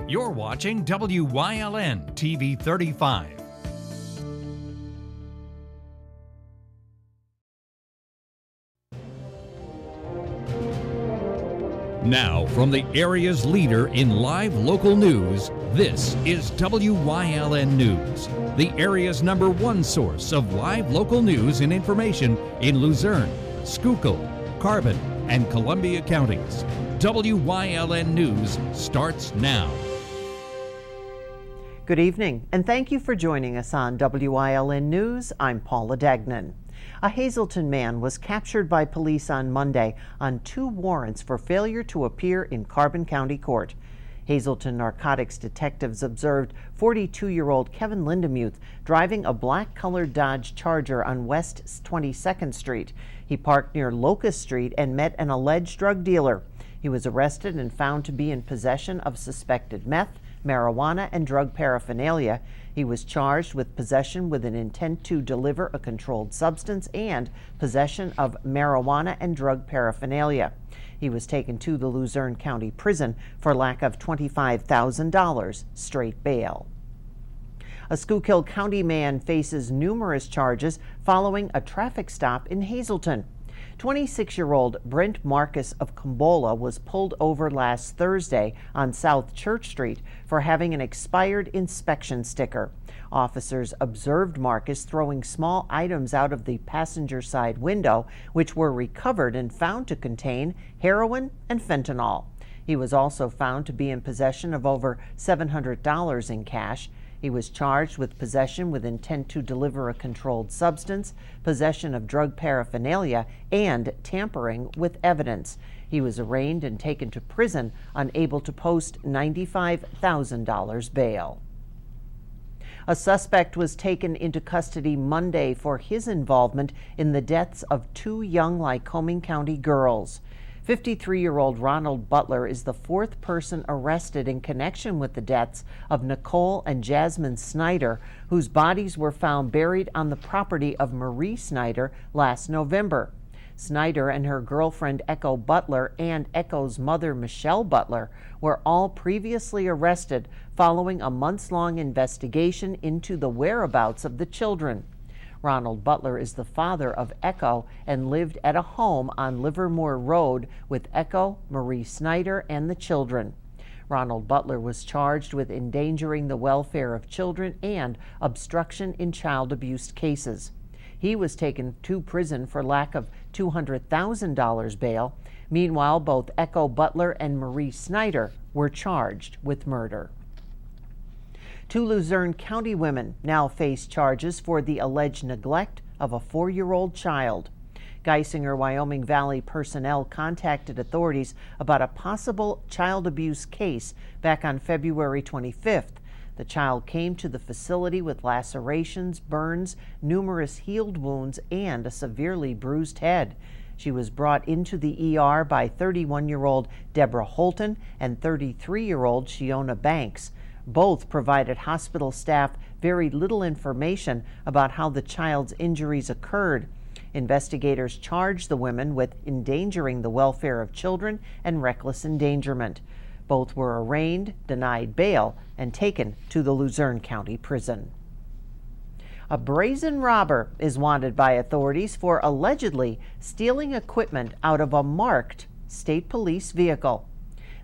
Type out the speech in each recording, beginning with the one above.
You're watching WYLN TV 35. Now, from the area's leader in live local news, this is WYLN News, the area's #1 source of live local news and information in Luzerne, Schuylkill, Carbon, and Columbia counties. WYLN News starts now. Good evening, and thank you for joining us on WYLN News. I'm Paula Dagnan. A Hazelton man was captured by police on Monday on 2 warrants for failure to appear in Carbon County Court. Hazelton narcotics detectives observed 42-year-old Kevin Lindemuth driving a black-colored Dodge Charger on West 22nd Street. He parked near Locust Street and met an alleged drug dealer. He was arrested and found to be in possession of suspected meth, marijuana, and drug paraphernalia. He was charged with possession with an intent to deliver a controlled substance and possession of marijuana and drug paraphernalia. He was taken to the Luzerne County Prison for lack of $25,000 straight bail. A Schuylkill County man faces numerous charges following a traffic stop in Hazelton. 26-year-old Brent Marcus of Combola was pulled over last Thursday on South Church Street for having an expired inspection sticker. Officers observed Marcus throwing small items out of the passenger side window, which were recovered and found to contain heroin and fentanyl. He was also found to be in possession of over $700 in cash. He was charged with possession with intent to deliver a controlled substance, possession of drug paraphernalia, and tampering with evidence. He was arraigned and taken to prison, unable to post $95,000 bail. A suspect was taken into custody Monday for his involvement in the deaths of 2 young Lycoming County girls. 53-year-old Ronald Butler is the 4th person arrested in connection with the deaths of Nicole and Jasmine Snyder, whose bodies were found buried on the property of Marie Snyder last November. Snyder and her girlfriend Echo Butler and Echo's mother Michelle Butler were all previously arrested following a months-long investigation into the whereabouts of the children. Ronald Butler is the father of Echo and lived at a home on Livermore Road with Echo, Marie Snyder, and the children. Ronald Butler was charged with endangering the welfare of children and obstruction in child abuse cases. He was taken to prison for lack of $200,000 bail. Meanwhile, both Echo Butler and Marie Snyder were charged with murder. 2 Luzerne County women now face charges for the alleged neglect of a 4-year-old child. Geisinger, Wyoming Valley personnel contacted authorities about a possible child abuse case back on February 25th. The child came to the facility with lacerations, burns, numerous healed wounds, and a severely bruised head. She was brought into the ER by 31-year-old Deborah Holton and 33-year-old Shiona Banks. Both provided hospital staff very little information about how the child's injuries occurred. Investigators charged the women with endangering the welfare of children and reckless endangerment. Both were arraigned, denied bail, and taken to the Luzerne County Prison. A Brazen robber is wanted by authorities for allegedly stealing equipment out of a marked state police vehicle.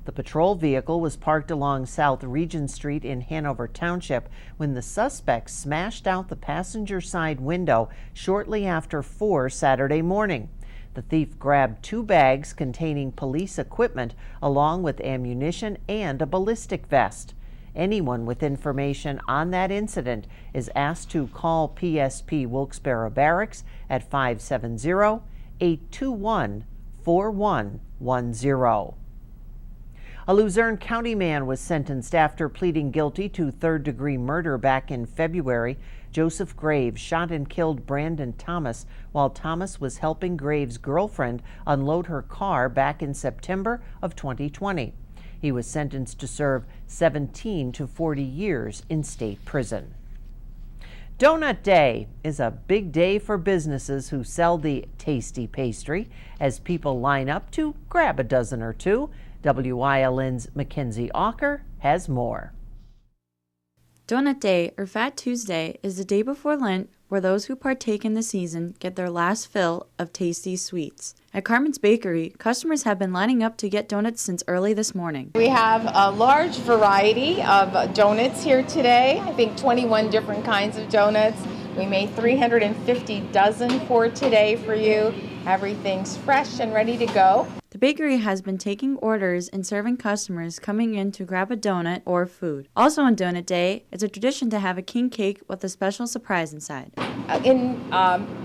The patrol vehicle was parked along South Regent Street in Hanover Township when the suspect smashed out the passenger side window shortly after 4 Saturday morning. The thief grabbed 2 bags containing police equipment along with ammunition and a ballistic vest. Anyone with information on that incident is asked to call PSP Wilkes-Barre Barracks at 570-821-4110. A Luzerne County man was sentenced after pleading guilty to 3rd-degree murder back in February. Joseph Graves shot and killed Brandon Thomas while Thomas was helping Graves' girlfriend unload her car back in September of 2020. He was sentenced to serve 17 to 40 years in state prison. Donut Day is a big day for businesses who sell the tasty pastry as people line up to grab a dozen or two. WYLN's Mackenzie Auker has more. Donut Day, or Fat Tuesday, is the day before Lent where those who partake in the season get their last fill of tasty sweets. At Carmen's Bakery, customers have been lining up to get donuts since early this morning. We have a large variety of donuts here today. I think 21 different kinds of donuts. We made 350 dozen for today for you. Everything's fresh and ready to go. The bakery has been taking orders and serving customers coming in to grab a donut or food. Also on Donut Day, it's a tradition to have a king cake with a special surprise inside. In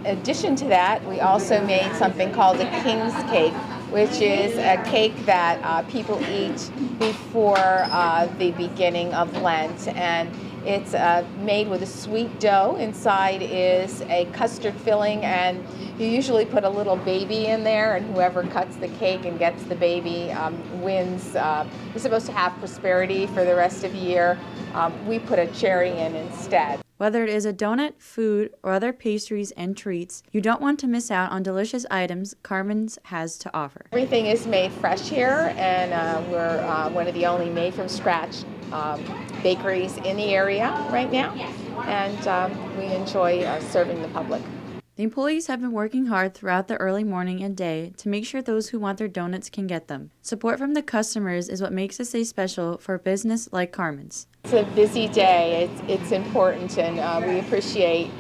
addition to that, we also made something called a king's cake, which is a cake that people eat before the beginning of Lent. And it's made with a sweet dough. Inside is a custard filling, and you usually put a little baby in there, and whoever cuts the cake and gets the baby wins. We're supposed to have prosperity for the rest of the year. We put a cherry in instead. Whether it is a donut, food, or other pastries and treats, you don't want to miss out on delicious items Carmen's has to offer. Everything is made fresh here, and we're one of the only made-from-scratch bakeries in the area right now, and we enjoy serving the public. The employees have been working hard throughout the early morning and day to make sure those who want their donuts can get them. Support from the customers is what makes this day special for a business like Carmen's. It's a busy day. It's important, and we appreciate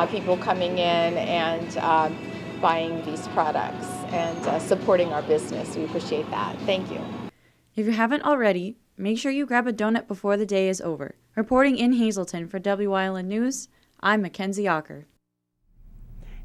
people coming in and buying these products and supporting our business. We appreciate that. Thank you. If you haven't already, make sure you grab a donut before the day is over. Reporting in Hazelton for WYLN News, I'm Mackenzie Auker.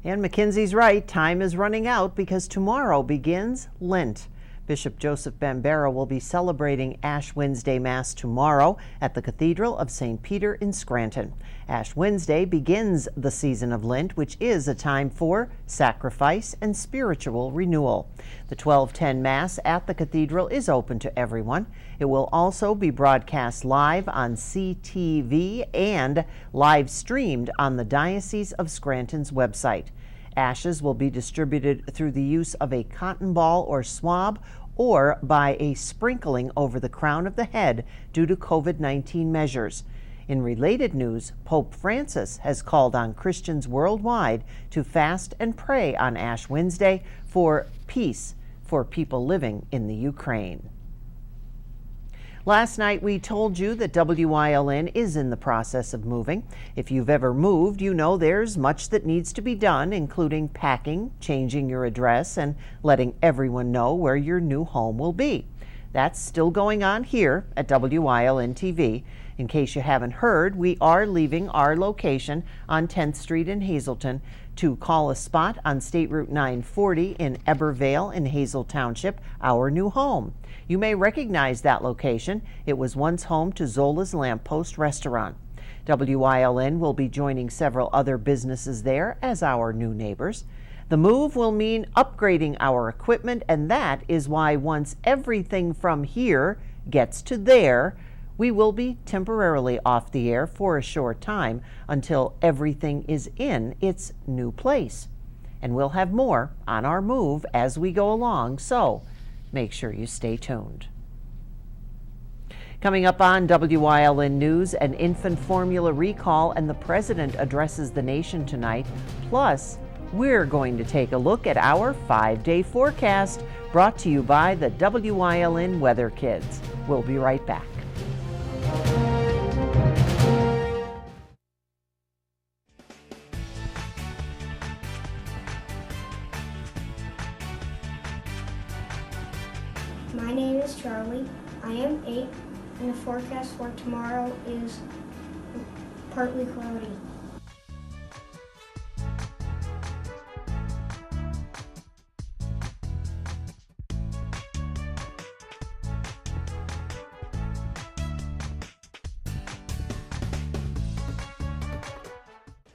And Mackenzie's right, time is running out because tomorrow begins Lent. Bishop Joseph Bambera will be celebrating Ash Wednesday Mass tomorrow at the Cathedral of St. Peter in Scranton. Ash Wednesday begins the season of Lent, which is a time for sacrifice and spiritual renewal. The 12:10 Mass at the Cathedral is open to everyone. It will also be broadcast live on CTV and live streamed on the Diocese of Scranton's website. Ashes will be distributed through the use of a cotton ball or swab or by a sprinkling over the crown of the head due to COVID-19 measures. In related news, Pope Francis has called on Christians worldwide to fast and pray on Ash Wednesday for peace for people living in the Ukraine. Last night we told you that WYLN is in the process of moving. If you've ever moved, you know there's much that needs to be done, including packing, changing your address, and letting everyone know where your new home will be. That's still going on here at WYLN TV. In case you haven't heard, we are leaving our location on 10th Street in Hazelton to call a spot on State Route 940 in Ebervale in Hazel Township our new home. You may recognize that location. It was once home to Zola's Lamppost Restaurant. WYLN will be joining several other businesses there as our new neighbors. The move will mean upgrading our equipment, and that is why once everything from here gets to there, we will be temporarily off the air for a short time until everything is in its new place. And we'll have more on our move as we go along, so make sure you stay tuned. Coming up on WYLN News, an infant formula recall and the president addresses the nation tonight. Plus, we're going to take a look at our 5-day forecast brought to you by the WYLN Weather Kids. We'll be right back. My name is Charlie. I am 8, and the forecast for tomorrow is partly cloudy.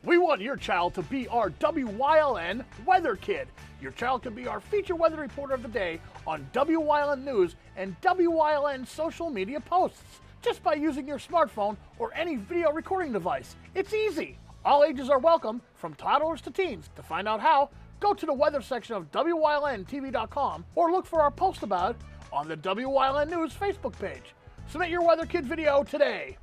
We want your child to be our WYLN Weather Kid. Your child can be our feature weather reporter of the day on WYLN News and WYLN social media posts just by using your smartphone or any video recording device. It's easy. All ages are welcome, from toddlers to teens. To find out how, go to the weather section of WYLNTV.com or look for our post about it on the WYLN News Facebook page. Submit your Weather Kid video today.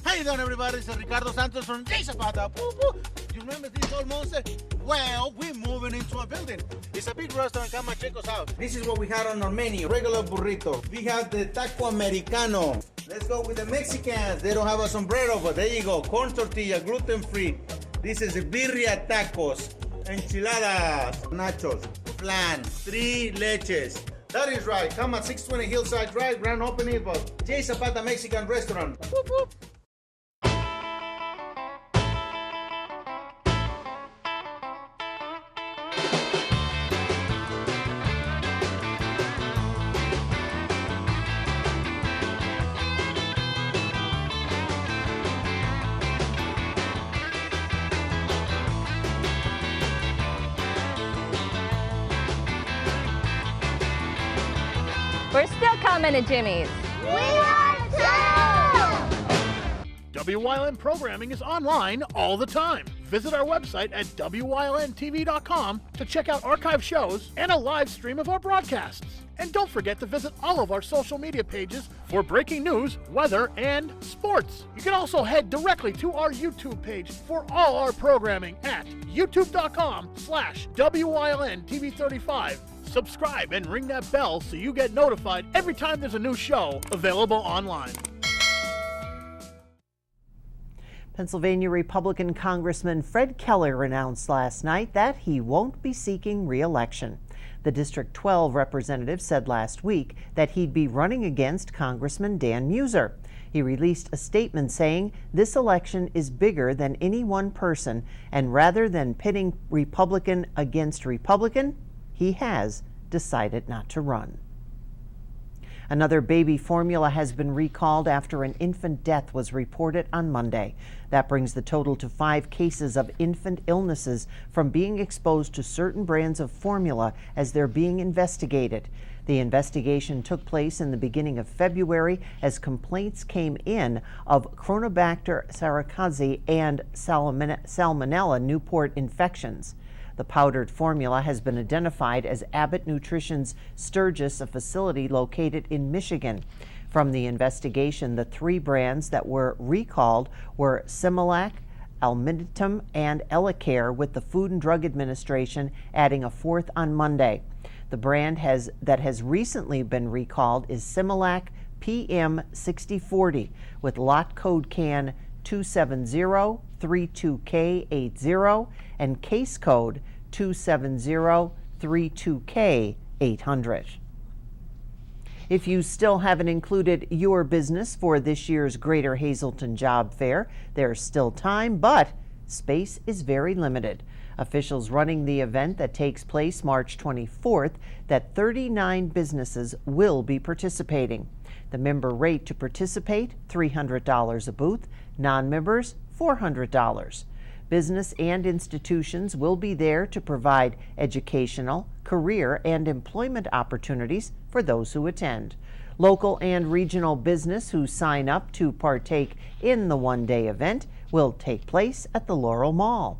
How you doing, everybody? This is Ricardo Santos from J Zapata. Woo, woo. You remember this old monster? Well, we're moving into a building. It's a big restaurant. Come and check us out. This is what we had on our menu. Regular burrito. We have the taco americano. Let's go with the Mexicans. They don't have a sombrero, but there you go. Corn tortilla, gluten-free. This is the birria tacos, enchiladas, nachos, flan, 3 leches. That is right. Come at 620 Hillside Drive, grand opening of J Zapata Mexican Restaurant. Whoop, whoop. We're still coming to Jimmy's. We are too! WYLN programming is online all the time. Visit our website at WYLNTV.com to check out archive shows and a live stream of our broadcasts. And don't forget to visit all of our social media pages for breaking news, weather, and sports. You can also head directly to our YouTube page for all our programming at youtube.com/WYLNTV35. Subscribe and ring that bell so you get notified every time there's a new show available online. Pennsylvania Republican Congressman Fred Keller announced last night that he won't be seeking re-election. The District 12 representative said last week that he'd be running against Congressman Dan Muser. He released a statement saying this election is bigger than any one person, and rather than pitting Republican against Republican, he has decided not to run. Another baby formula has been recalled after an infant death was reported on Monday. That brings the total to 5 cases of infant illnesses from being exposed to certain brands of formula as they're being investigated. The investigation took place in the beginning of February as complaints came in of Chronobacter sarcoides and Salmonella Newport infections. The powdered formula has been identified as Abbott Nutrition's Sturgis, a facility located in Michigan. From the investigation, the 3 brands that were recalled were Similac, Almiditum, and Elicare, with the Food and Drug Administration adding a 4th on Monday. The brand that has recently been recalled is Similac PM6040 with lot code can 27032K80 and case code 27032K800. If you still haven't included your business for this year's Greater Hazelton Job Fair, there's still time, but space is very limited. Officials running the event that takes place March 24th, that 39 businesses will be participating. The member rate to participate, $300 a booth, non-members, $400. Business and institutions will be there to provide educational, career, and employment opportunities for those who attend. Local and regional business who sign up to partake in the one-day event will take place at the Laurel Mall.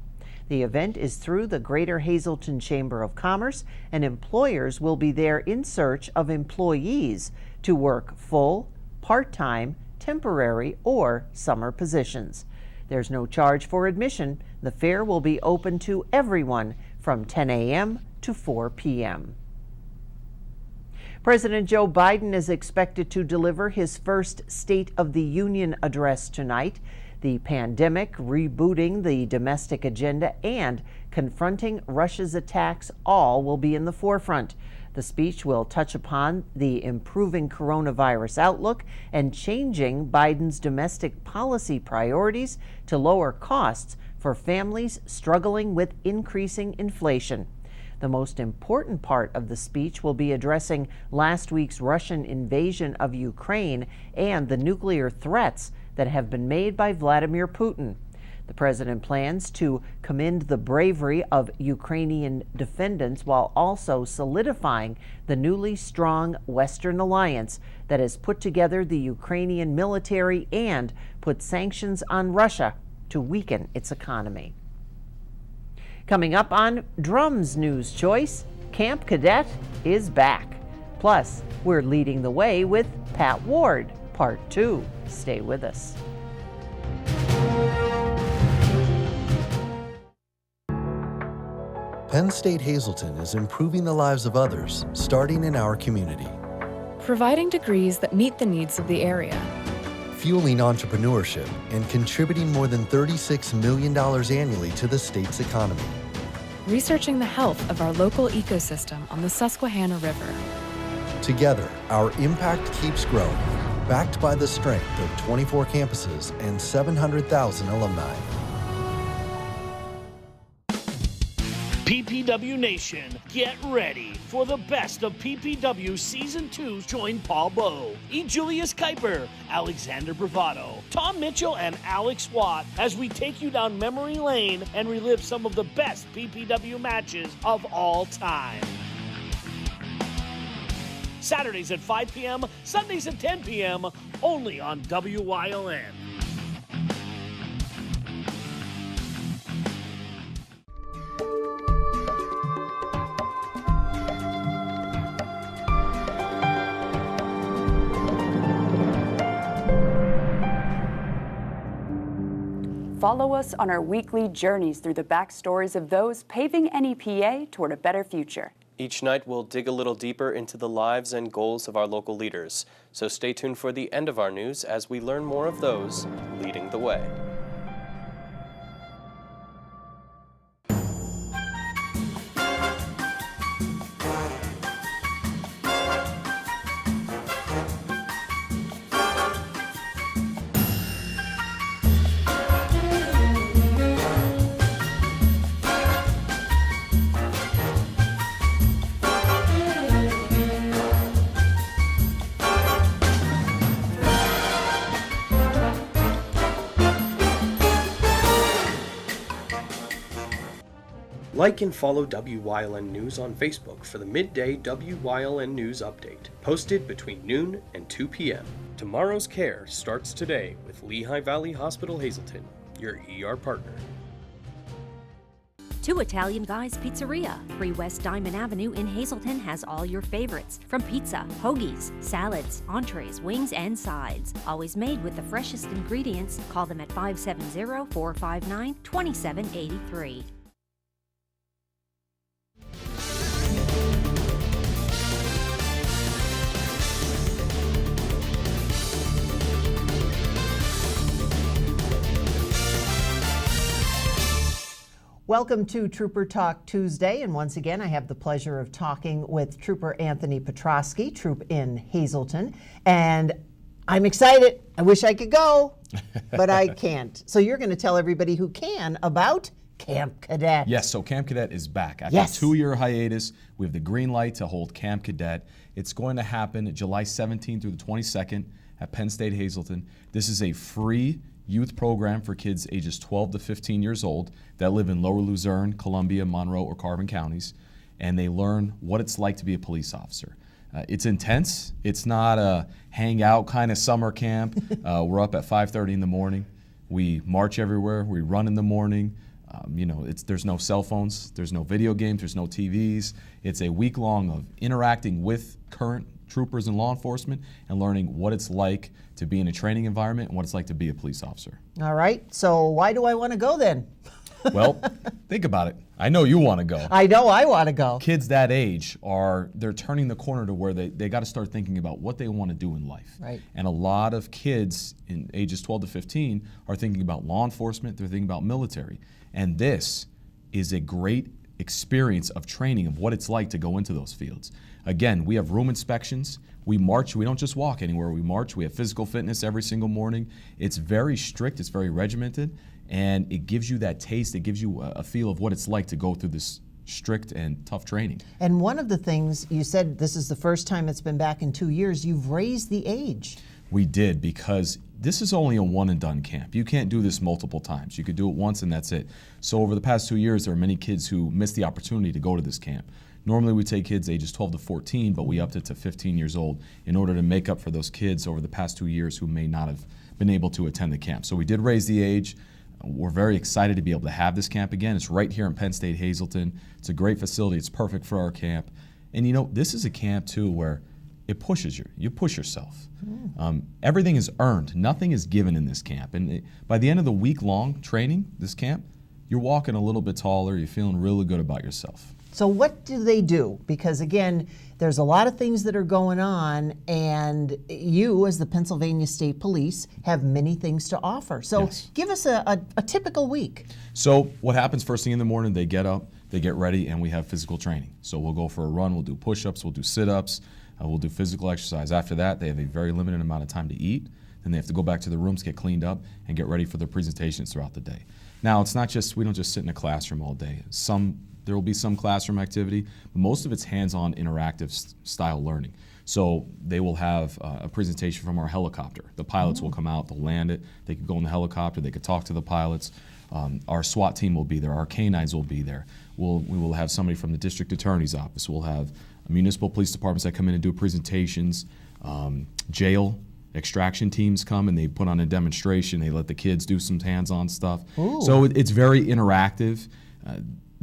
The event is through the Greater Hazelton Chamber of Commerce, and employers will be there in search of employees to work full, part-time, temporary, or summer positions. There's no charge for admission. The fair will be open to everyone from 10 a.m. to 4 p.m. President Joe Biden is expected to deliver his first State of the Union address tonight. The pandemic, rebooting the domestic agenda, and confronting Russia's attacks all will be in the forefront. The speech will touch upon the improving coronavirus outlook and changing Biden's domestic policy priorities to lower costs for families struggling with increasing inflation. The most important part of the speech will be addressing last week's Russian invasion of Ukraine and the nuclear threats that have been made by Vladimir Putin. The president plans to commend the bravery of Ukrainian defendants while also solidifying the newly strong Western alliance that has put together the Ukrainian military and put sanctions on Russia to weaken its economy. Coming up on Drum's News Choice, Camp Cadet is back. Plus, we're leading the way with Pat Ward, Part 2. Stay with us. Penn State Hazelton is improving the lives of others, starting in our community. Providing degrees that meet the needs of the area. Fueling entrepreneurship and contributing more than $36 million annually to the state's economy. Researching the health of our local ecosystem on the Susquehanna River. Together, our impact keeps growing, backed by the strength of 24 campuses and 700,000 alumni. PPW Nation, get ready for the best of PPW Season 2. Join Paul Bowe, E. Julius Kuiper, Alexander Bravado, Tom Mitchell, and Alex Watt as we take you down memory lane and relive some of the best PPW matches of all time. Saturdays at 5 p.m., Sundays at 10 p.m., only on WYLN. Follow us on our weekly journeys through the backstories of those paving NEPA toward a better future. Each night we'll dig a little deeper into the lives and goals of our local leaders. So stay tuned for the end of our news as we learn more of those leading the way. Like and follow WYLN News on Facebook for the midday WYLN News update, posted between noon and 2 p.m. Tomorrow's care starts today with Lehigh Valley Hospital Hazelton, your ER partner. Two Italian Guys Pizzeria, 3 West Diamond Avenue in Hazelton has all your favorites, from pizza, hoagies, salads, entrees, wings, and sides. Always made with the freshest ingredients. Call them at 570-459-2783. Welcome to Trooper Talk Tuesday, and once again I have the pleasure of talking with Trooper Anthony Petrosky, Troop in Hazelton, and I'm excited. I wish I could go, but I can't. So you're going to tell everybody who can about Camp Cadet. Yes, so Camp Cadet is back. After a 2-year hiatus, we have the green light to hold Camp Cadet. It's going to happen July 17th through the 22nd at Penn State Hazelton. This is a free youth program for kids ages 12 to 15 years old that live in Lower Luzerne, Columbia, Monroe, or Carbon counties, and they learn what it's like to be a police officer. It's intense. It's not a hangout kind of summer camp. We're up at 5:30 in the morning. We march everywhere. We run in the morning. There's no cell phones. There's no video games. There's no TVs. It's a week long of interacting with current troopers and law enforcement and learning what it's like to be in a training environment and what it's like to be a police officer. All right, so why do I want to go then? Well, think about it. I know you want to go. I know I want to go. Kids that age they're turning the corner to where they got to start thinking about what they want to do in life. Right. And a lot of kids in ages 12 to 15 are thinking about law enforcement, they're thinking about military. And this is a great experience of training of what it's like to go into those fields. Again, we have room inspections. We march. We don't just walk anywhere. We march. We have physical fitness every single morning. It's very strict. It's very regimented. And it gives you that taste. It gives you a feel of what it's like to go through this strict and tough training. And one of the things you said, this is the first time it's been back in 2 years, you've raised the age. We did, because this is only a one and done camp. You can't do this multiple times. You could do it once and that's it. So over the past 2 years, there are many kids who missed the opportunity to go to this camp. Normally we take kids ages 12 to 14, but we upped it to 15 years old in order to make up for those kids over the past 2 years who may not have been able to attend the camp. So we did raise the age. We're very excited to be able to have this camp again. It's right here in Penn State Hazelton. It's a great facility. It's perfect for our camp. And you know, this is a camp too where it pushes you. You push yourself. Everything is earned. Nothing is given in this camp. And by the end of the week-long training, this camp, you're walking a little bit taller. You're feeling really good about yourself. So what do they do? Because again, there's a lot of things that are going on, and you, as the Pennsylvania State Police, have many things to offer. So give us a typical week. So what happens first thing in the morning, they get up, they get ready, and we have physical training. So we'll go for a run, we'll do push-ups, we'll do sit-ups, we'll do physical exercise. After that, they have a very limited amount of time to eat. Then they have to go back to their rooms, get cleaned up, and get ready for their presentations throughout the day. Now, it's not just, we don't just sit in a classroom all day. There will be some classroom activity, but most of it's hands-on interactive style learning. So they will have a presentation from our helicopter. The pilots will come out, they'll land it, they could go in the helicopter, they could talk to the pilots. Our SWAT team will be there, our canines will be there. We will have somebody from the district attorney's office. We'll have municipal police departments that come in and do presentations. Jail extraction teams come and they put on a demonstration. They let the kids do some hands-on stuff. Ooh. So it's very interactive.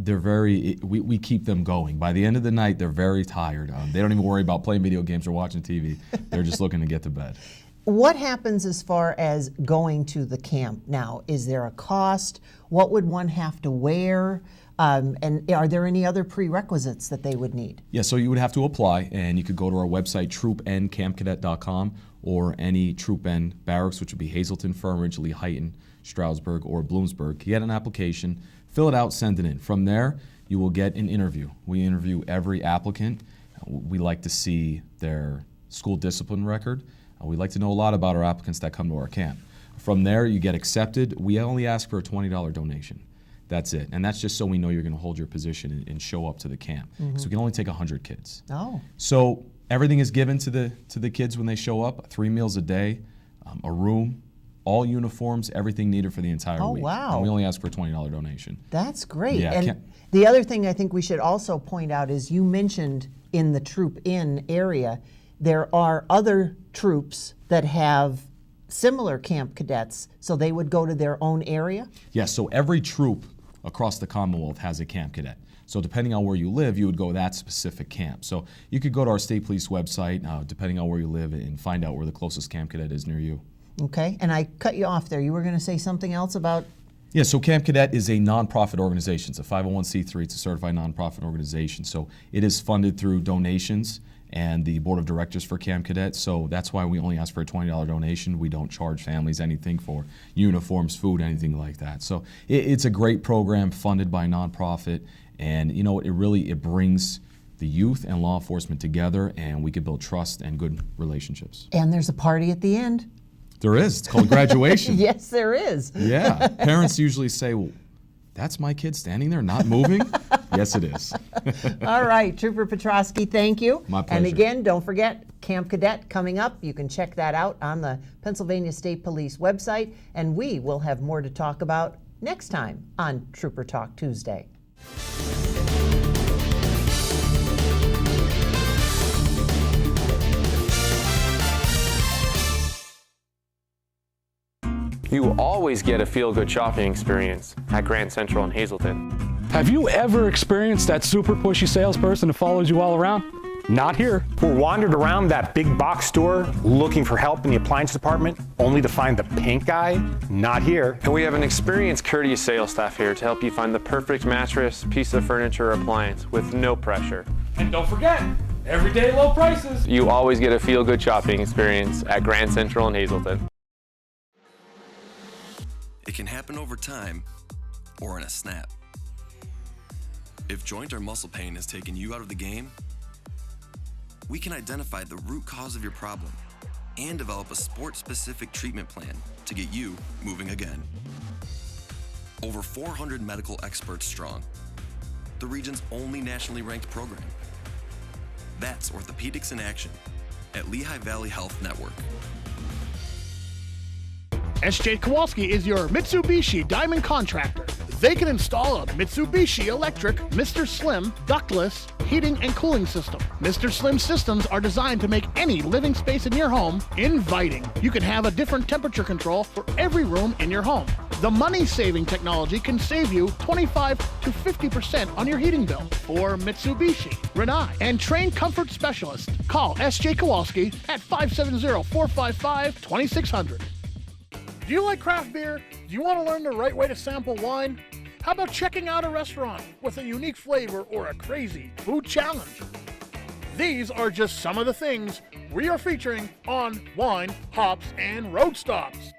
We keep them going. By the end of the night, they're very tired. They don't even worry about playing video games or watching TV. They're just looking to get to bed. What happens as far as going to the camp now? Is there a cost? What would one have to wear? And are there any other prerequisites that they would need? Yeah, so you would have to apply, and you could go to our website, troopncampcadet.com, or any Troop N barracks, which would be Hazelton, Fern Ridge, Lehighton, Stroudsburg, or Bloomsburg. Get an application, fill it out, send it in. From there, you will get an interview. We interview every applicant. We like to see their school discipline record. We like to know a lot about our applicants that come to our camp. From there, you get accepted. We only ask for a $20 donation. That's it. And that's just so we know you're going to hold your position and show up to the camp. So we can only take 100 kids. Oh. So everything is given to the kids when they show up, 3 meals a day, a room, all uniforms, everything needed for the entire week. Oh, wow. And we only ask for a $20 donation. That's great. Yeah, and the other thing I think we should also point out is you mentioned in the Troop Inn area, there are other troops that have similar camp cadets, so they would go to their own area? Yes, so every troop across the Commonwealth has a camp cadet. So depending on where you live, you would go to that specific camp. So you could go to our state police website, depending on where you live, and find out where the closest camp cadet is near you. Okay, and I cut you off there. You were going to say something else about? Yeah, so Camp Cadet is a nonprofit organization. It's a 501c3. It's a certified nonprofit organization. So it is funded through donations and the board of directors for Camp Cadet. So that's why we only ask for a $20 donation. We don't charge families anything for uniforms, food, anything like that. So it's a great program funded by a nonprofit. And you know, it brings the youth and law enforcement together, and we can build trust and good relationships. And there's a party at the end. There is. It's called graduation. Yes, there is. Yeah. Parents usually say, well, that's my kid standing there not moving? Yes, it is. All right, Trooper Petrosky, thank you. My pleasure. And again, don't forget, Camp Cadet coming up. You can check that out on the Pennsylvania State Police website, and we will have more to talk about next time on Trooper Talk Tuesday. You will always get a feel-good shopping experience at Grand Central in Hazelton. Have you ever experienced that super pushy salesperson who follows you all around? Not here. Or wandered around that big box store looking for help in the appliance department, only to find the pink guy? Not here. And we have an experienced, courteous sales staff here to help you find the perfect mattress, piece of furniture, or appliance with no pressure. And don't forget, everyday low prices. You always get a feel-good shopping experience at Grand Central in Hazelton. It can happen over time or in a snap. If joint or muscle pain has taken you out of the game, we can identify the root cause of your problem and develop a sport-specific treatment plan to get you moving again. Over 400 medical experts strong, the region's only nationally ranked program. That's Orthopedics in Action at Lehigh Valley Health Network. SJ Kowalski is your Mitsubishi Diamond contractor. They can install a Mitsubishi electric Mr. Slim ductless heating and cooling system. Mr. Slim systems are designed to make any living space in your home inviting. You can have a different temperature control for every room in your home. The money-saving technology can save you 25 to 50% on your heating bill. For Mitsubishi, Rinnai, and trained comfort specialists, call S.J. Kowalski at 570-455-2600. Do you like craft beer? Do you want to learn the right way to sample wine? How about checking out a restaurant with a unique flavor or a crazy food challenge? These are just some of the things we are featuring on Wine, Hops, and Road Stops.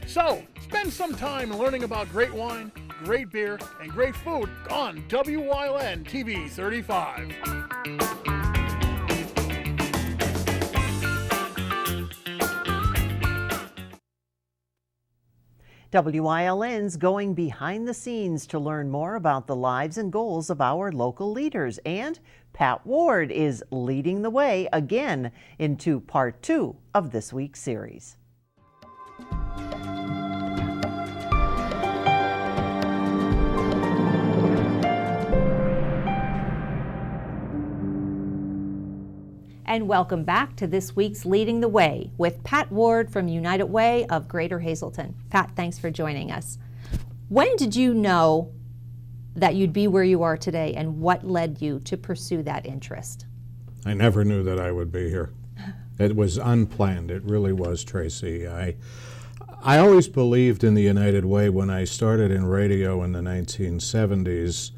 So, spend some time learning about great wine, great beer, and great food on WYLN TV 35. WYLN's going behind the scenes to learn more about the lives and goals of our local leaders. And Pat Ward is leading the way again into part 2 of this week's series. And welcome back to this week's Leading the Way with Pat Ward from United Way of Greater Hazelton. Pat, thanks for joining us. When did you know that you'd be where you are today, and what led you to pursue that interest? I never knew that I would be here. It was unplanned. It really was, Tracy. I always believed in the United Way when I started in radio in the 1970s,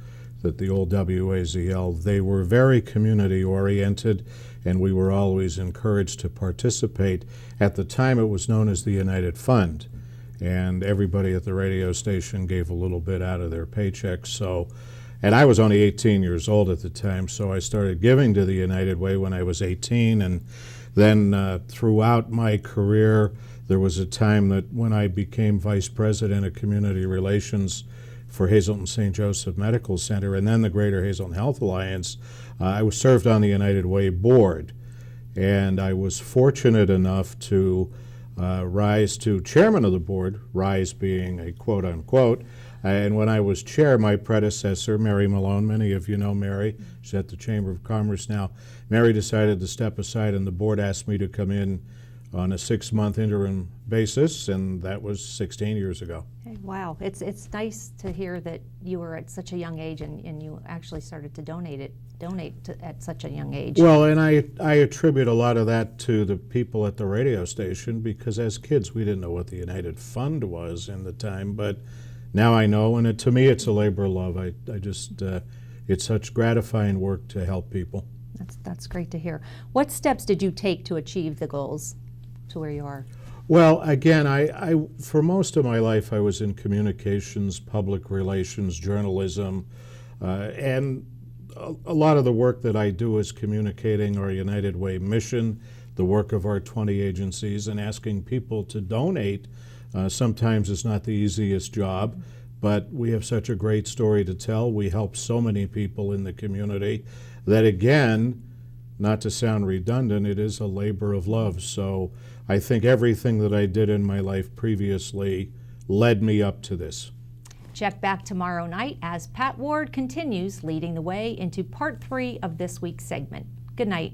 that the old WAZL, they were very community-oriented, and we were always encouraged to participate. At the time, it was known as the United Fund, and everybody at the radio station gave a little bit out of their paychecks. So, and I was only 18 years old at the time, so I started giving to the United Way when I was 18, and then throughout my career, there was a time that when I became Vice President of Community Relations for Hazelton St. Joseph Medical Center and then the Greater Hazelton Health Alliance, I was served on the United Way board, and I was fortunate enough to rise to chairman of the board, rise being a quote-unquote, and when I was chair, my predecessor, Mary Malone, many of you know Mary, she's at the Chamber of Commerce now, Mary decided to step aside, and the board asked me to come in on a 6-month interim basis, and that was 16 years ago. Wow, it's nice to hear that you were at such a young age and you actually started to donate at such a young age. Well, and I attribute a lot of that to the people at the radio station, because as kids we didn't know what the United Fund was in the time, but now I know, and to me it's a labor of love. I just, it's such gratifying work to help people. That's great to hear. What steps did you take to achieve the goals to where you are? Well, again, I for most of my life I was in communications, public relations, journalism, and a lot of the work that I do is communicating our United Way mission, the work of our 20 agencies, and asking people to donate. Sometimes it's not the easiest job, but we have such a great story to tell. We help so many people in the community that, again, not to sound redundant, it is a labor of love. So I think everything that I did in my life previously led me up to this. Check back tomorrow night as Pat Ward continues leading the way into part 3 of this week's segment. Good night.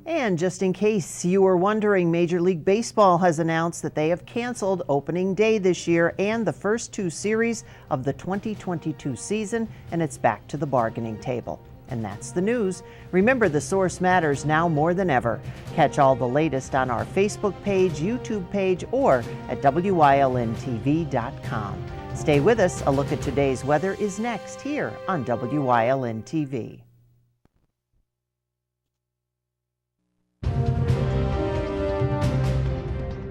And just in case you were wondering, Major League Baseball has announced that they have canceled opening day this year and the first 2 series of the 2022 season, and it's back to the bargaining table. And that's the news. Remember, the source matters now more than ever. Catch all the latest on our Facebook page, YouTube page, or at WYLNTV.com. Stay with us. A look at today's weather is next here on WYLN TV.